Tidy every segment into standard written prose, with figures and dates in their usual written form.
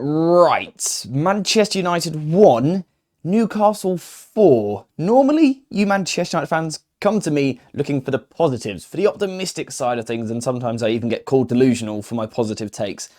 Right, Manchester United 1, Newcastle 4. Normally, you Manchester United fans come to me looking for the positives, for the optimistic side of things, and sometimes I even get called delusional for my positive takes.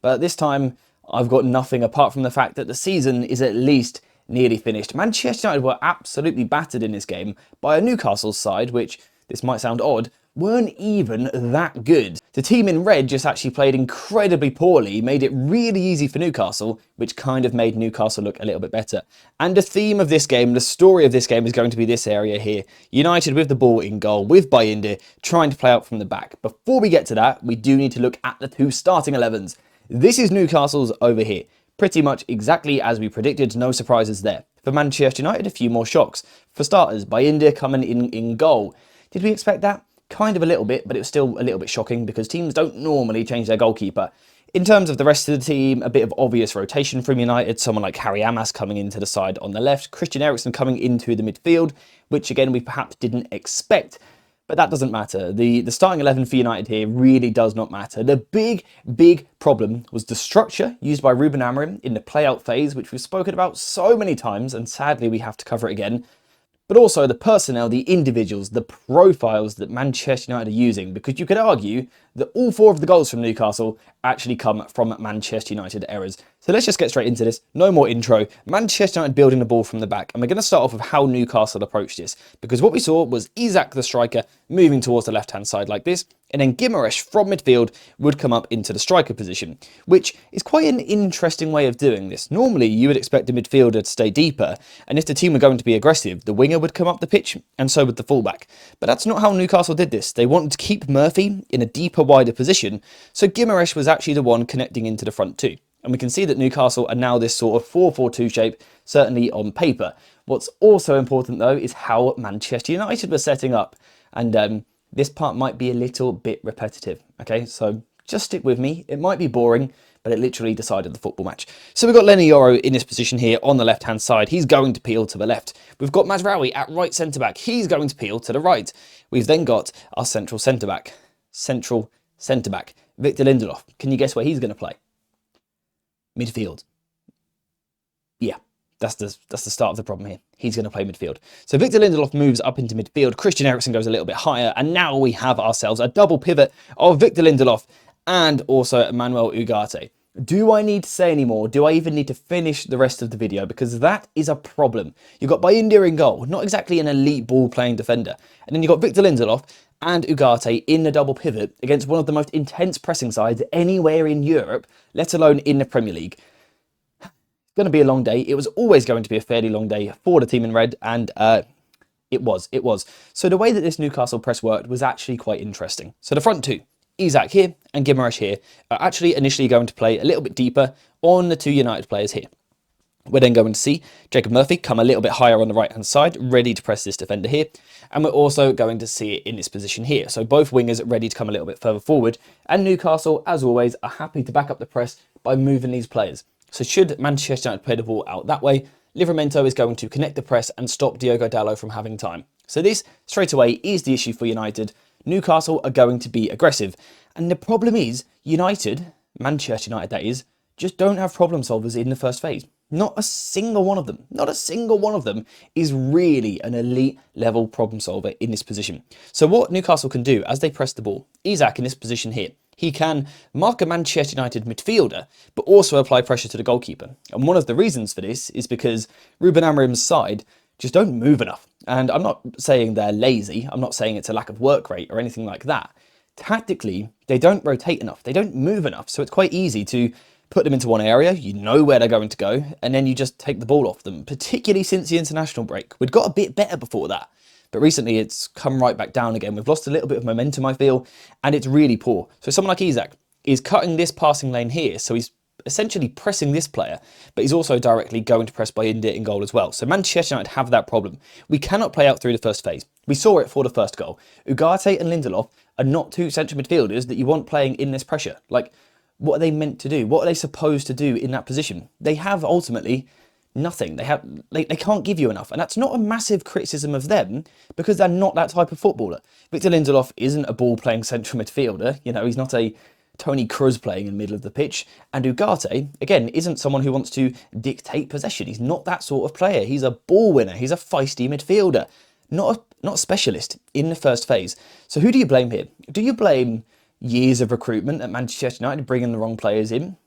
But this time, I've got nothing apart from the fact that the season is at least nearly finished. Manchester United were absolutely battered in this game by a Newcastle side, which, this might sound odd, weren't even that good. The team in red just actually played incredibly poorly, made it really easy for Newcastle, which kind of made Newcastle look a little bit better. And the theme of this game, the story of this game is going to be this area here. United with the ball in goal, with Bayindir trying to play out from the back. Before we get to that, we do need to look at the two starting 11s. This is Newcastle's over here. Pretty much exactly as we predicted, no surprises there. For Manchester United, a few more shocks. For starters, Bayindir coming in goal. Did we expect that? Kind of a little bit, but it was still a little bit shocking because teams don't normally change their goalkeeper. In terms of the rest of the team, a bit of obvious rotation from United. Someone like Harry Amas coming into the side on the left. Christian Eriksen coming into the midfield, which again we perhaps didn't expect. But that doesn't matter. The starting 11 for United here really does not matter. The big problem was the structure used by Ruben Amorim in the play-out phase, which we've spoken about so many times, and sadly we have to cover it again. But also the personnel, the individuals, the profiles that Manchester United are using, because you could argue that all 4 of the goals from Newcastle actually come from Manchester United errors. So let's just get straight into this. No more intro. Manchester United building the ball from the back. And we're going to start off with how Newcastle approached this. Because what we saw was Isak, the striker, moving towards the left-hand side like this. And then Guimaraes from midfield would come up into the striker position, which is quite an interesting way of doing this. Normally, you would expect the midfielder to stay deeper. And if the team were going to be aggressive, the winger would come up the pitch, and so would the fullback. But that's not how Newcastle did this. They wanted to keep Murphy in a deeper, wider position. So Guimaraes was actually the one connecting into the front two. And we can see that Newcastle are now this sort of 4-4-2 shape, certainly on paper. What's also important, though, is how Manchester United were setting up. And this part might be a little bit repetitive, okay? So just stick with me. It might be boring, but it literally decided the football match. So we've got Lenny Yoro in this position here on the left-hand side. He's going to peel to the left. We've got Mazraoui at right centre-back. He's going to peel to the right. We've then got our central centre-back. Victor Lindelof. Can you guess where he's going to play? Midfield. Yeah, that's the start of the problem here. He's going to play midfield. So Victor Lindelof moves up into midfield. Christian Eriksen goes a little bit higher. And now we have ourselves a double pivot of Victor Lindelof and also Emmanuel Ugarte. Do I need to say any more? Do I even need to finish the rest of the video? Because that is a problem. You've got Bayindir in goal. Not exactly an elite ball-playing defender. And then you've got Victor Lindelof and Ugarte in the double pivot against one of the most intense pressing sides anywhere in Europe, let alone in the Premier League. It's going to be a long day. It was always going to be a fairly long day for the team in red, and it was. So the way that this Newcastle press worked was actually quite interesting. So the front two, Isak here and Guimaraes here, are actually initially going to play a little bit deeper on the two United players here. We're then going to see Jacob Murphy come a little bit higher on the right-hand side, ready to press this defender here. And we're also going to see it in this position here. So both wingers ready to come a little bit further forward. And Newcastle, as always, are happy to back up the press by moving these players. So should Manchester United play the ball out that way, Livramento is going to connect the press and stop Diogo Dalot from having time. So this, straight away, is the issue for United. Newcastle are going to be aggressive. And the problem is, Manchester United that is, just don't have problem solvers in the first phase. Not a single one of them is really an elite level problem solver in this position. So what Newcastle can do as they press the ball, Isak in this position here, he can mark a Manchester United midfielder, but also apply pressure to the goalkeeper. And one of the reasons for this is because Ruben Amorim's side just don't move enough. And I'm not saying they're lazy. I'm not saying it's a lack of work rate or anything like that. Tactically, they don't rotate enough. They don't move enough. So it's quite easy to put them into one area, you know where they're going to go, and then you just take the ball off them, particularly since the international break. We'd got a bit better before that, but recently it's come right back down again. We've lost a little bit of momentum, I feel, and it's really poor. So someone like Isak is cutting this passing lane here, so he's essentially pressing this player, but he's also directly going to press Bayindir in goal as well. So Manchester United have that problem. We cannot play out through the first phase. We saw it for the first goal. Ugarte and Lindelof are not two central midfielders that you want playing in this pressure. Like, what are they meant to do? What are they supposed to do in that position? They have ultimately nothing. They can't give you enough. And that's not a massive criticism of them because they're not that type of footballer. Victor Lindelof isn't a ball-playing central midfielder. You know, he's not a Tony Kroos playing in the middle of the pitch, and Ugarte, again, isn't someone who wants to dictate possession. He's not that sort of player. He's a ball winner. He's a feisty midfielder, not a specialist in the first phase. So who do you blame here? Do you blame years of recruitment at Manchester United, bringing the wrong players in?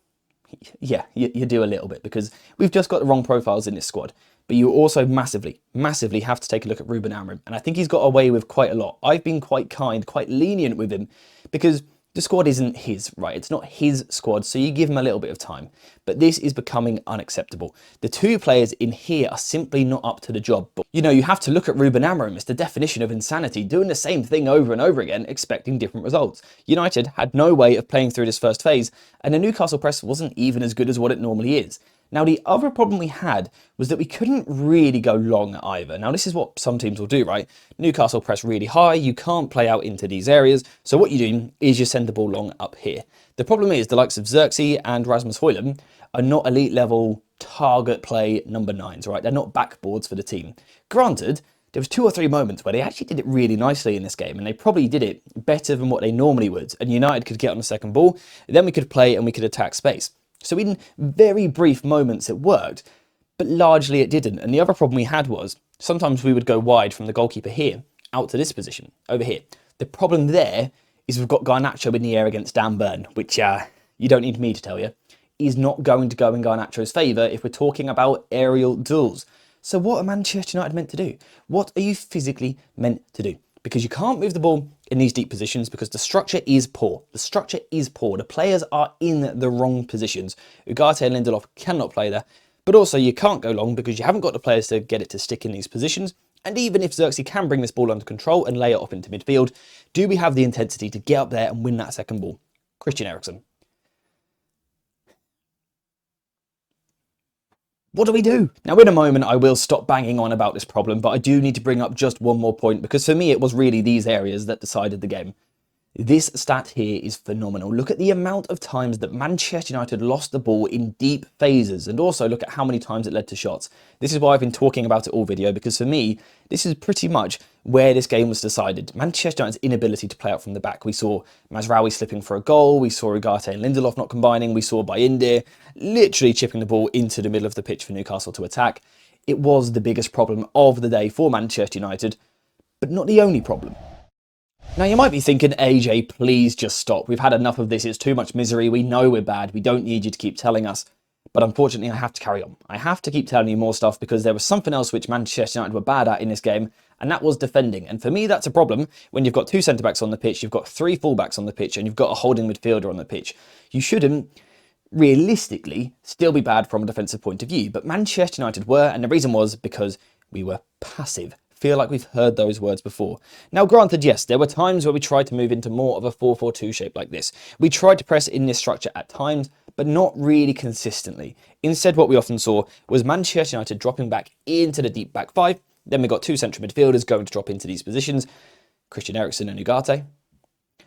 Yeah, you do a little bit, because we've just got the wrong profiles in this squad. But you also massively have to take a look at Ruben Amorim. And I think he's got away with quite a lot. I've been quite kind, quite lenient with him, because the squad isn't his, right? It's not his squad, so you give him a little bit of time. But this is becoming unacceptable. The two players in here are simply not up to the job. But, you know, you have to look at Ruben Amorim. It's the definition of insanity, doing the same thing over and over again, expecting different results. United had no way of playing through this first phase, and the Newcastle press wasn't even as good as what it normally is. Now, the other problem we had was that we couldn't really go long either. Now, this is what some teams will do, right? Newcastle press really high. You can't play out into these areas. So what you do is you send the ball long up here. The problem is the likes of Xerxes and Rasmus Højlund are not elite level target play number 9s, right? They're not backboards for the team. Granted, there was 2 or 3 moments where they actually did it really nicely in this game, and they probably did it better than what they normally would. And United could get on the second ball, then we could play and we could attack space. So in very brief moments it worked, but largely it didn't. And the other problem we had was sometimes we would go wide from the goalkeeper here out to this position over here. The problem there is we've got Garnacho in the air against Dan Burn, which you don't need me to tell you, is not going to go in Garnacho's favour if we're talking about aerial duels. So what are Manchester United meant to do? What are you physically meant to do? Because you can't move the ball in these deep positions because the structure is poor. The structure is poor. The players are in the wrong positions. Ugarte and Lindelof cannot play there. But also you can't go long because you haven't got the players to get it to stick in these positions. And even if Xerxes can bring this ball under control and lay it up into midfield, do we have the intensity to get up there and win that second ball? Christian Eriksen. What do we do? Now, in a moment, I will stop banging on about this problem, but I do need to bring up just one more point, because for me, it was really these areas that decided the game. This stat here is phenomenal. Look at the amount of times that Manchester United lost the ball in deep phases, and also look at how many times it led to shots. This is why I've been talking about it all video, because for me, this is pretty much where this game was decided. Manchester United's inability to play out from the back. We saw Mazraoui slipping for a goal. We saw Ugarte and Lindelof not combining. We saw Bayindir literally chipping the ball into the middle of the pitch for Newcastle to attack. It was the biggest problem of the day for Manchester United, but not the only problem. Now, you might be thinking, AJ, please just stop. We've had enough of this. It's too much misery. We know we're bad. We don't need you to keep telling us. But unfortunately, I have to carry on. I have to keep telling you more stuff because there was something else which Manchester United were bad at in this game, and that was defending. And for me, that's a problem when you've got 2 centre-backs on the pitch, you've got 3 full-backs on the pitch, and you've got a holding midfielder on the pitch. You shouldn't, realistically, still be bad from a defensive point of view. But Manchester United were, and the reason was because we were passive. Feel like we've heard those words before. Now, granted, yes, there were times where we tried to move into more of a 4-4-2 shape like this. We tried to press in this structure at times, but not really consistently. Instead, what we often saw was Manchester United dropping back into the deep back 5. Then we got 2 central midfielders going to drop into these positions, Christian Eriksen and Ugarte.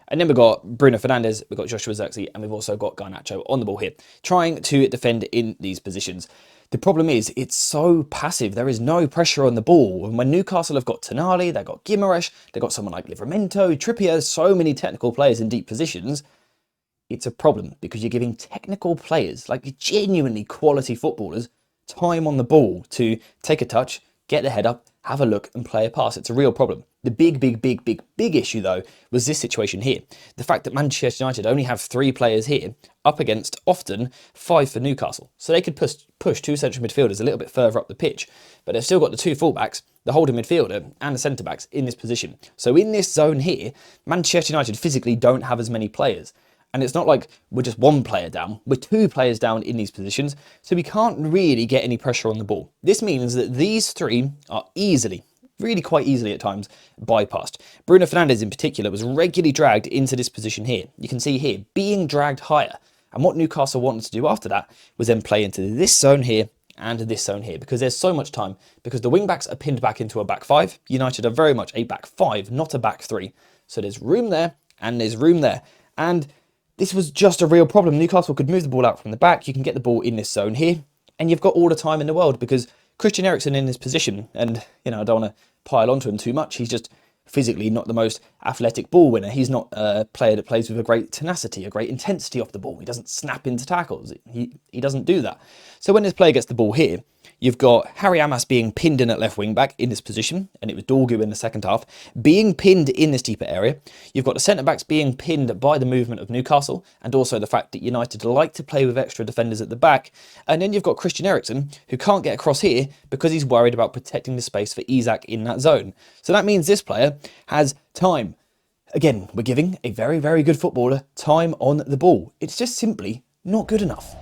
And then we've got Bruno Fernandes, we've got Joshua Xerxes, and we've also got Garnacho on the ball here, trying to defend in these positions. The problem is, it's so passive. There is no pressure on the ball. And when Newcastle have got Tonali, they've got Guimaraes, they've got someone like Livramento, Trippier, so many technical players in deep positions, it's a problem because you're giving technical players, like genuinely quality footballers, time on the ball to take a touch, get the head up, have a look and play a pass. It's a real problem. The big issue, though, was this situation here. The fact that Manchester United only have 3 players here up against, often, 5 for Newcastle. So they could push 2 central midfielders a little bit further up the pitch, but they've still got the 2 fullbacks, the holding midfielder and the centre-backs in this position. So in this zone here, Manchester United physically don't have as many players. And it's not like we're just 1 player down, we're 2 players down in these positions, so we can't really get any pressure on the ball. This means that these 3 are easily, really quite easily at times, bypassed. Bruno Fernandes in particular was regularly dragged into this position here. You can see here, being dragged higher. And what Newcastle wanted to do after that was then play into this zone here and this zone here, because there's so much time, because the wing-backs are pinned back into a back 5. United are very much a back 5, not a back 3. So there's room there and there's room there. And this was just a real problem. Newcastle could move the ball out from the back. You can get the ball in this zone here, and you've got all the time in the world because Christian Eriksen in his position, and I don't want to pile onto him too much. He's just physically not the most athletic ball winner. He's not a player that plays with a great tenacity, a great intensity off the ball. He doesn't snap into tackles. He doesn't do that. So when this player gets the ball here, you've got Harry Amas being pinned in at left wing back in this position, and it was Dorgu in the second half, being pinned in this deeper area. You've got the centre-backs being pinned by the movement of Newcastle, and also the fact that United like to play with extra defenders at the back. And then you've got Christian Eriksen, who can't get across here because he's worried about protecting the space for Isak in that zone. So that means this player has time. Again, we're giving a very, very good footballer time on the ball. It's just simply not good enough.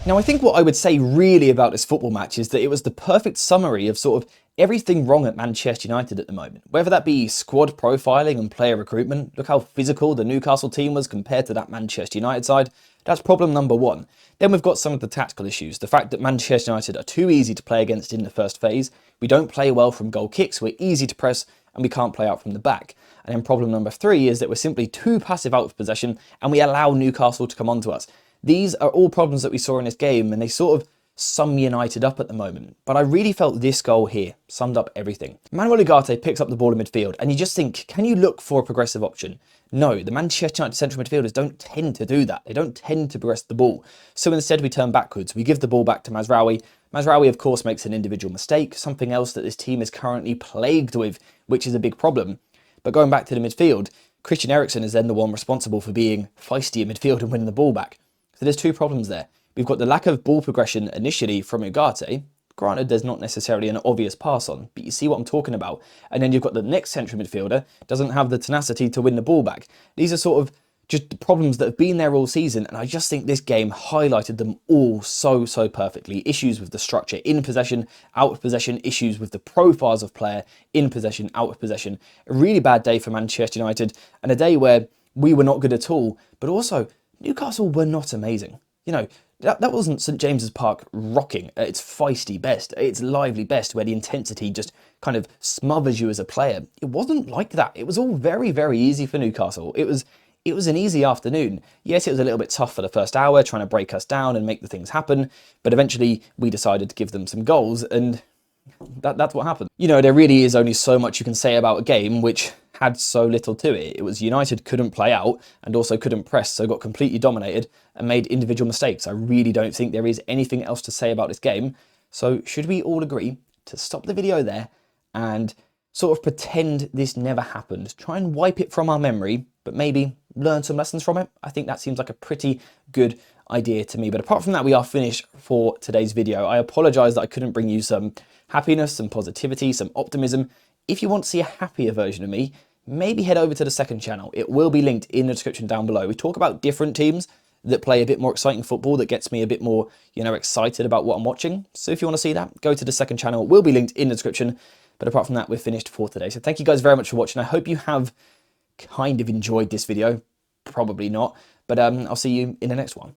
Now, I think what I would say really about this football match is that it was the perfect summary of sort of everything wrong at Manchester United at the moment. Whether that be squad profiling and player recruitment, look how physical the Newcastle team was compared to that Manchester United side. That's problem number one. Then we've got some of the tactical issues. The fact that Manchester United are too easy to play against in the first phase. We don't play well from goal kicks, we're easy to press, and we can't play out from the back. And then problem number three is that we're simply too passive out of possession, and we allow Newcastle to come onto us. These are all problems that we saw in this game, and they sort of sum United up at the moment. But I really felt this goal here summed up everything. Manuel Ugarte picks up the ball in midfield, and you just think, can you look for a progressive option? No, the Manchester United central midfielders don't tend to do that. They don't tend to progress the ball. So instead we turn backwards. We give the ball back to Mazraoui. Mazraoui, of course, makes an individual mistake, something else that this team is currently plagued with, which is a big problem. But going back to the midfield, Christian Eriksen is then the one responsible for being feisty in midfield and winning the ball back. So there's two problems there. We've got the lack of ball progression initially from Ugarte. Granted, there's not necessarily an obvious pass on, but you see what I'm talking about. And then you've got the next central midfielder, doesn't have the tenacity to win the ball back. These are sort of just the problems that have been there all season, and I just think this game highlighted them all so perfectly. Issues with the structure in possession, out of possession, issues with the profiles of player in possession, out of possession. A really bad day for Manchester United, and a day where we were not good at all, but also Newcastle were not amazing. You know, that wasn't St James's Park rocking at its feisty best, its lively best, where the intensity just kind of smothers you as a player. It wasn't like that. It was all very, very easy for Newcastle. It was an easy afternoon. Yes, it was a little bit tough for the first hour, trying to break us down and make the things happen, but eventually we decided to give them some goals, and that's what happened. You know, there really is only so much you can say about a game which had so little to it. It was United couldn't play out and also couldn't press, so got completely dominated and made individual mistakes. I really don't think there is anything else to say about this game. So should we all agree to stop the video there and sort of pretend this never happened? Try and wipe it from our memory, but maybe learn some lessons from it? I think that seems like a pretty good idea to me. But apart from that, we are finished for today's video. I apologise that I couldn't bring you some happiness, some positivity, some optimism. If you want to see a happier version of me, maybe head over to the second channel. It will be linked in the description down below. We talk about different teams that play a bit more exciting football, that gets me a bit more, you know, excited about what I'm watching. So if you want to see that, go to the second channel. It will be linked in the description. But apart from that, we're finished for today. So thank you guys very much for watching. I hope you have kind of enjoyed this video. Probably not. But I'll see you in the next one.